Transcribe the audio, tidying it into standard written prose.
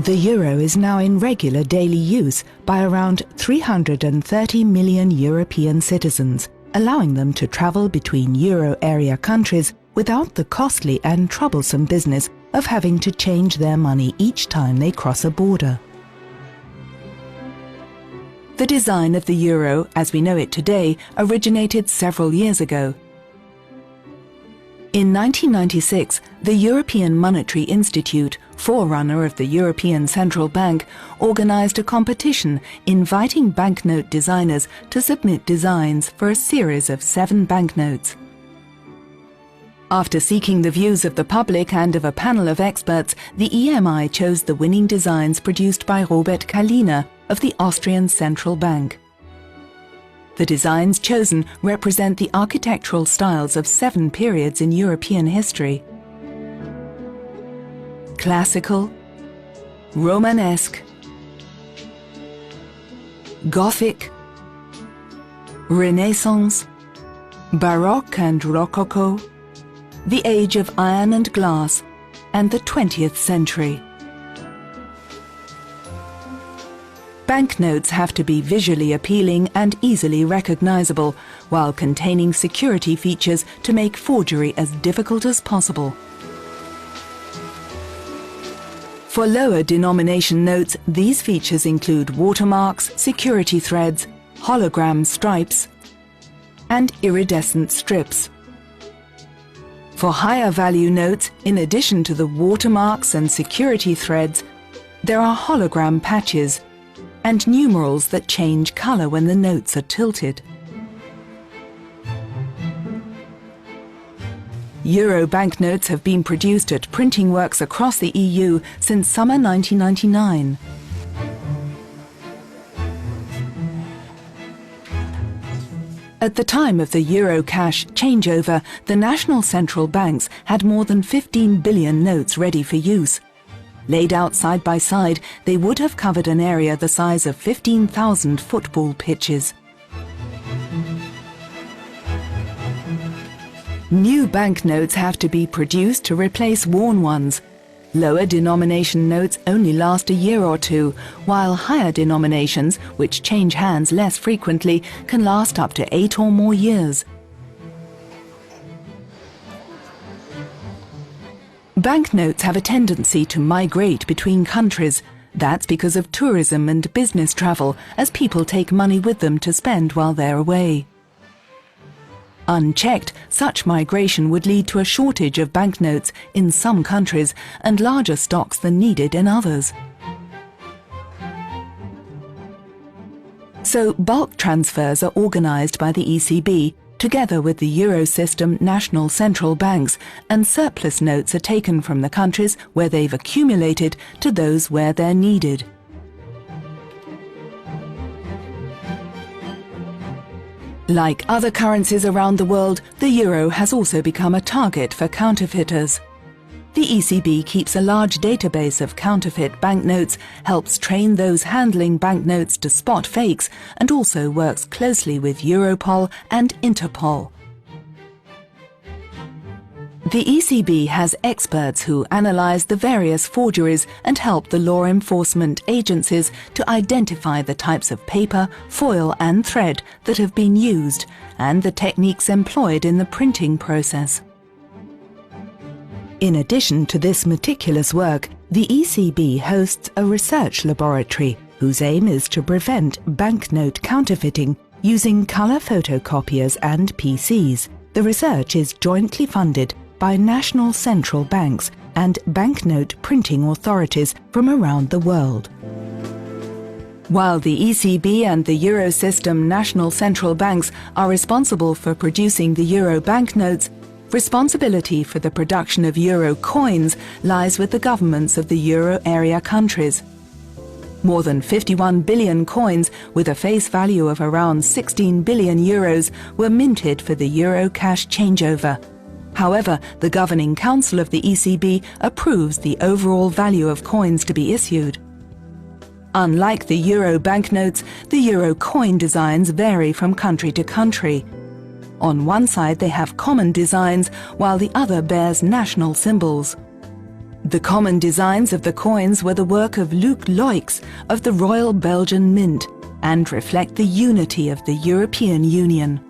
The euro is now in regular daily use by around 330 million European citizens, allowing them to travel between euro area countries without the costly and troublesome business of having to change their money each time they cross a border. The design of the euro, as we know it today, originated several years ago. In 1996, the European Monetary Institute, forerunner of the European Central Bank, organized a competition inviting banknote designers to submit designs for a series of 7 banknotes. After seeking the views of the public and of a panel of experts, the EMI chose the winning designs produced by Robert Kalina of the Austrian Central Bank. The designs chosen represent the architectural styles of 7 periods in European history: Classical, Romanesque, Gothic, Renaissance, Baroque and Rococo, the Age of Iron and Glass, and the 20th century. Banknotes have to be visually appealing and easily recognizable, while containing security features to make forgery as difficult as possible. For lower denomination notes, these features include watermarks, security threads, hologram stripes, and iridescent strips. For higher value notes, in addition to the watermarks and security threads, there are hologram patches and numerals that change color when the notes are tilted. Euro banknotes have been produced at printing works across the EU since summer 1999. At the time of the euro cash changeover, the national central banks had more than 15 billion notes ready for use. Laid out side by side, they would have covered an area the size of 15,000 football pitches. New banknotes have to be produced to replace worn ones. Lower denomination notes only last a year or two, while higher denominations, which change hands less frequently, can last up to 8 or more years. Banknotes have a tendency to migrate between countries. That's because of tourism and business travel, as people take money with them to spend while they're away. Unchecked, such migration would lead to a shortage of banknotes in some countries and larger stocks than needed in others. So bulk transfers are organized by the ECB, together with the Eurosystem national central banks, and surplus notes are taken from the countries where they've accumulated to those where they're needed. Like other currencies around the world, the euro has also become a target for counterfeiters. The ECB keeps a large database of counterfeit banknotes, helps train those handling banknotes to spot fakes, and also works closely with Europol and Interpol. The ECB has experts who analyze the various forgeries and help the law enforcement agencies to identify the types of paper, foil and thread that have been used and the techniques employed in the printing process. In addition to this meticulous work, the ECB hosts a research laboratory whose aim is to prevent banknote counterfeiting using color photocopiers and PCs. The research is jointly funded by national central banks and banknote printing authorities from around the world. While the ECB and the Eurosystem national central banks are responsible for producing the euro banknotes, responsibility for the production of euro coins lies with the governments of the euro area countries. More than 51 billion coins with a face value of around 16 billion euros were minted for the euro cash changeover. However, the Governing Council of the ECB approves the overall value of coins to be issued. Unlike the euro banknotes, the euro coin designs vary from country to country. On one side they have common designs, while the other bears national symbols. The common designs of the coins were the work of Luc Loix of the Royal Belgian Mint and reflect the unity of the European Union.